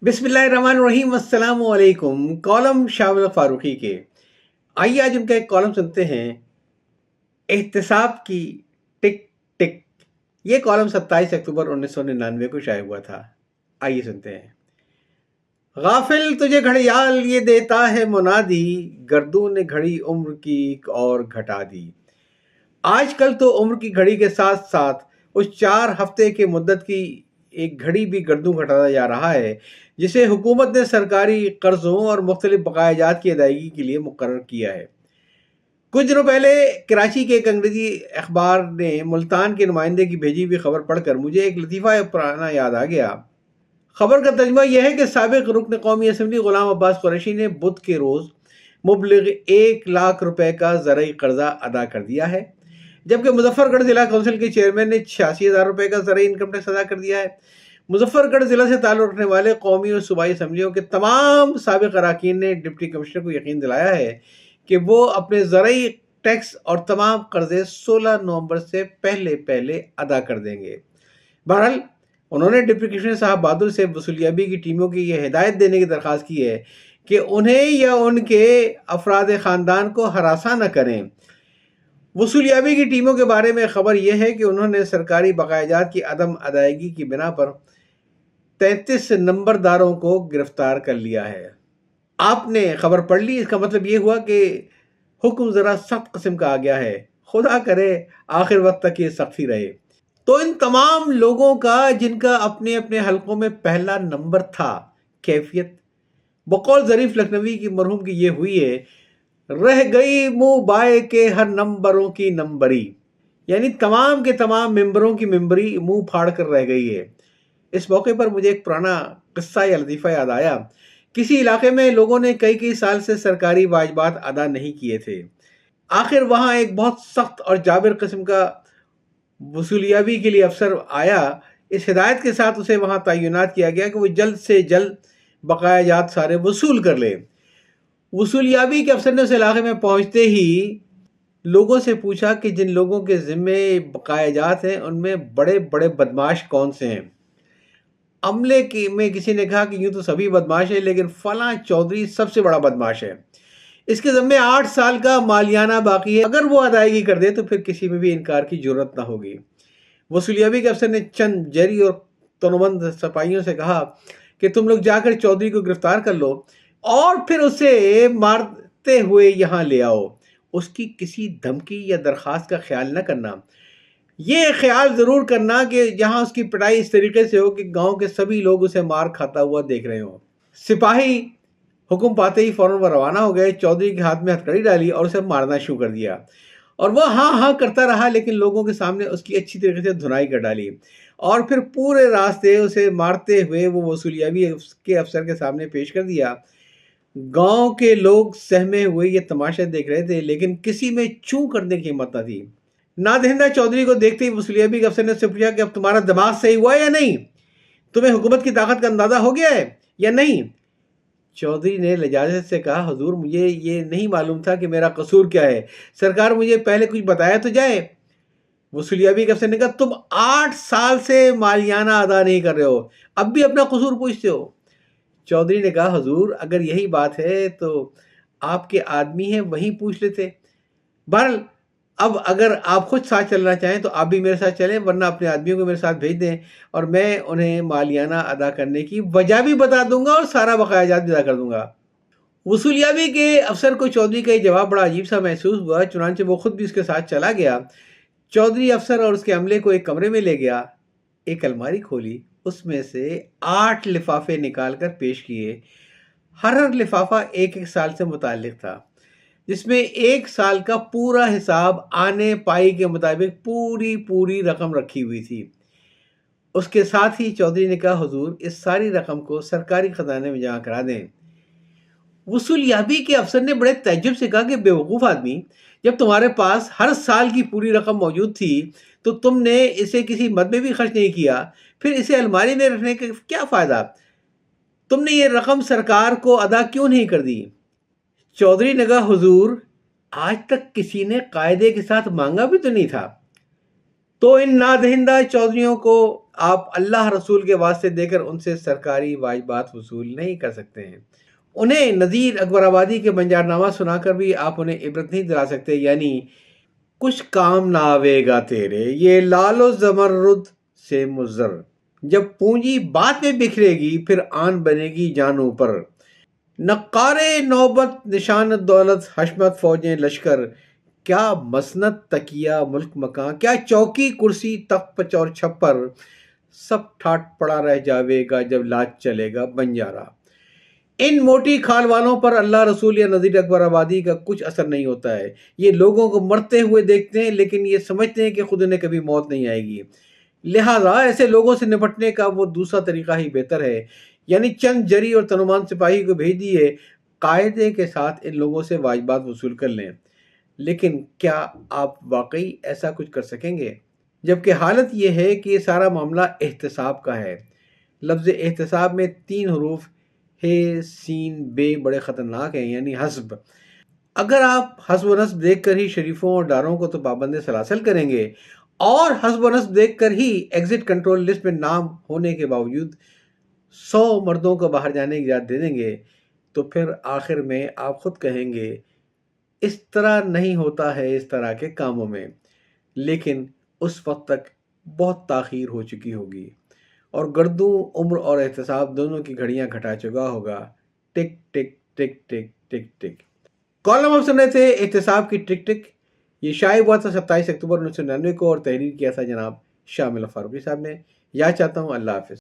बिस्मिल्लाहिर्रहमानिर्रहीम, अस्सलाम वालेकुम। कॉलम शामिल फारूकी के। आइए आज उनका एक कॉलम सुनते हैं, एहतिसाब की टिक टिक। ये कॉलम 27 अक्टूबर 1999 को शाये हुआ था। आइए सुनते हैं। गाफिल तुझे घड़ियाल ये देता है मुनादी, गर्दून ने घड़ी उम्र की एक और घटा दी। आजकल तो उम्र की घड़ी के साथ साथ उस 4 हफ्ते के मुद्दत की एक घड़ी भी गर्दों घटाता जा रहा है, जिसे हुकूमत ने सरकारी कर्जों और मुख्तलिफ बकायाजात की अदायगी के लिए मुकर्रर किया है। कुछ दिनों पहले कराची के एक अंग्रेजी अखबार ने मुल्तान के नुमाइंदे की भेजी हुई खबर पढ़कर मुझे एक लतीफ़ा पुराना याद आ गया। खबर का तर्जुमा यह है कि साबिक रुकन कौमी असम्बली गुलाम अब्बास कुरैशी ने बुध के रोज़ मुबलिग 1 लाख रुपए का ज़रई कर्जा अदा कर दिया है, जबकि मुजफ्फरगढ़ जिला काउंसिल के चेयरमैन ने 86,000 रुपए का ज़रई इनकम टैक्स अदा कर दिया है। मुजफ्फरगढ़ जिला से ताल्लुक़ रखने वाले कौमी और सूबाई असम्बलियों के तमाम साबिक अरकान ने डिप्टी कमिश्नर को यकीन दिलाया है कि वो अपने ज़रई टैक्स और तमाम कर्जे 16 नवंबर से पहले पहले अदा कर देंगे। बहरहाल उन्होंने डिप्टी कमिश्नर साहब बहादुर से वसूलियाबी की टीमों की यह हिदायत देने की दरख्वास्त की है कि उन्हें या उनके अफराद ख़ानदान को हरासा न करें। वसूलियाबी की टीमों के बारे में खबर यह है कि उन्होंने सरकारी बकायाजात की अदम अदायगी की बिना पर 33 नंबरदारों को गिरफ्तार कर लिया है। आपने खबर पढ़ ली, इसका मतलब ये हुआ कि हुक्म ज़रा सख्त किस्म का आ गया है। खुदा करे आखिर वक्त तक ये सख्ती रहे। तो इन तमाम लोगों का जिनका अपने अपने हलकों में पहला नंबर था, कैफियत बकौल ज़रीफ लखनवी की मरहूम की ये हुई है, रह गई मुंह बाए के हर नंबरों की नंबरी, यानी तमाम के तमाम मेंबरों की मेंबरी मुंह फाड़ कर रह गई है। इस मौके पर मुझे एक पुराना किस्सा या लतीफ़ा याद आया। किसी इलाके में लोगों ने कई कई साल से सरकारी वाजिबात अदा नहीं किए थे। आखिर वहाँ एक बहुत सख्त और जाबिर किस्म का वसूलियाबी के लिए अफसर आया। इस हिदायत के साथ उसे वहाँ तैनात किया गया कि वो जल्द से जल्द बकायाजात सारे वसूल कर ले। वसूलियाबी के अफसर ने उस इलाके में पहुँचते ही लोगों से पूछा कि जिन लोगों के ज़िम्मे बकायाजात हैं उनमें बड़े बड़े बदमाश कौन से हैं। अमले की में किसी ने कहा कि यूँ तो सभी बदमाश हैं, लेकिन फलां चौधरी सबसे बड़ा बदमाश है। इसके ज़िम्मे 8 साल का मालियाना बाकी है, अगर वो अदायगी कर दे तो फिर किसी में भी इनकार की जरूरत ना होगी। वसूलियाबी के अफसर ने चंद जरी और तनुबंद सिपाहियों से कहा कि तुम लोग जाकर चौधरी को गिरफ्तार कर लो और फिर उसे मारते हुए यहाँ ले आओ। उसकी किसी धमकी या दरख्वास्त का ख्याल न करना। ये ख्याल ज़रूर करना कि यहाँ उसकी पिटाई इस तरीके से हो कि गांव के सभी लोग उसे मार खाता हुआ देख रहे हों। सिपाही हुक्म पाते ही फौरन वो रवाना हो गए। चौधरी के हाथ में हथकड़ी डाली और उसे मारना शुरू कर दिया, और वह हाँ हाँ करता रहा, लेकिन लोगों के सामने उसकी अच्छी तरीके से धुनाई कर डाली और फिर पूरे रास्ते उसे मारते हुए वो वसूलियाबी के अफसर के सामने पेश कर दिया। गांव के लोग सहमे हुए ये तमाशा देख रहे थे, लेकिन किसी में चूं करने की हिम्मत न थी। नादहिंदा चौधरी को देखते ही वसूलियाबी के अफसर ने उससे पूछा कि अब तुम्हारा दिमाग सही हुआ है या नहीं? तुम्हें हुकूमत की ताकत का अंदाजा हो गया है या नहीं? चौधरी ने लजाजत से कहा, हुजूर मुझे ये नहीं मालूम था कि मेरा कसूर क्या है। सरकार मुझे पहले कुछ बताया तो जाए। वसूलियाबी के अफसर ने कहा, तुम 8 साल से मालियाना अदा नहीं कर रहे हो, अब भी अपना कसूर पूछते हो। चौधरी ने कहा, हुजूर अगर यही बात है तो आपके आदमी हैं वहीं पूछ लेते। बहरहाल अब अगर आप खुद साथ चलना चाहें तो आप भी मेरे साथ चलें, वरना अपने आदमियों को मेरे साथ भेज दें और मैं उन्हें मालियाना अदा करने की वजह भी बता दूंगा और सारा बकायाजात भी अदा कर दूंगा। वसूलियाबी के अफसर को चौधरी का ये जवाब बड़ा अजीब सा महसूस हुआ, चुनांचे वो खुद भी उसके साथ चला गया। चौधरी अफसर और उसके अमले को एक कमरे में ले गया, एक अलमारी खोली, उसमें से 8 लिफाफे निकाल कर पेश किए। हर लिफाफा एक एक साल से मुताल्लिक था, जिसमें 1 साल का पूरा हिसाब आने पाई के मुताबिक पूरी पूरी रकम रखी हुई थी। उसके साथ ही चौधरी ने कहा, हुजूर इस सारी रकम को सरकारी खजाने में जमा करा दें। वसूलियाबी के अफसर ने बड़े तज्जुब से कहा कि बेवकूफ़ आदमी, जब तुम्हारे पास हर साल की पूरी रकम मौजूद थी तो तुमने इसे किसी मद में भी खर्च नहीं किया, फिर इसे अलमारी में रखने का क्या फ़ायदा? तुमने ये रकम सरकार को अदा क्यों नहीं कर दी? चौधरी ने कहा, हुजूर आज तक किसी ने कायदे के साथ मांगा भी तो नहीं था। तो इन नादहिंदा चौधरियों को آپ اللہ رسول کے واسطے دے کر ان سے سرکاری واجبات وصول نہیں کر سکتے ہیں۔ انہیں نذیر اکبر آبادی کے بنجار نامہ سنا کر بھی آپ انہیں عبرت نہیں دلا سکتے، یعنی کچھ کام نہ آوے گا تیرے یہ لال و زمرد سے مضر، جب پونجی بعد میں بکھرے گی پھر آن بنے گی جانوں پر، نقارے نوبت نشان دولت حشمت فوجیں لشکر، کیا مسند تکیہ ملک مکان، کیا چوکی کرسی تخت پچ اور چھپر، سب ٹھاٹ پڑا رہ جاوے گا جب لاج چلے گا بنجارا۔ ان موٹی کھال والوں پر اللہ رسول یا نذیر اکبر آبادی کا کچھ اثر نہیں ہوتا ہے۔ یہ لوگوں کو مرتے ہوئے دیکھتے ہیں لیکن یہ سمجھتے ہیں کہ خود انہیں کبھی موت نہیں آئے گی، لہٰذا ایسے لوگوں سے نپٹنے کا وہ دوسرا طریقہ ہی بہتر ہے، یعنی چند جری اور تنومان سپاہی کو بھیج دیے، قاعدے کے ساتھ ان لوگوں سے واجبات وصول کر لیں۔ لیکن کیا آپ واقعی ایسا کچھ کر سکیں گے؟ جبکہ حالت یہ ہے کہ یہ سارا معاملہ احتساب کا ہے۔ لفظ احتساب میں 3 حروف ہے سین بے بڑے خطرناک ہیں، یعنی حسب۔ اگر آپ حسب و نسب دیکھ کر ہی شریفوں اور ڈاروں کو تو پابند سلاسل کریں گے، اور حسب و نسب دیکھ کر ہی ایگزٹ کنٹرول لسٹ میں نام ہونے کے باوجود 100 مردوں کو باہر جانے کی اجازت دے دیں گے، تو پھر آخر میں آپ خود کہیں گے اس طرح نہیں ہوتا ہے اس طرح کے کاموں میں، لیکن اس وقت تک بہت تاخیر ہو چکی ہوگی اور گردوں عمر اور احتساب دونوں کی گھڑیاں گھٹا چکا ہوگا۔ ٹک ٹک ٹک ٹک ٹک ٹک۔ کالم آپ سن رہے تھے احتساب کی ٹک ٹک۔ یہ شائع ہوا تھا 27 اکتوبر 1999 کو اور تحریر کیا تھا جناب شامل فاروقی صاحب نے۔ یاد چاہتا ہوں۔ اللہ حافظ۔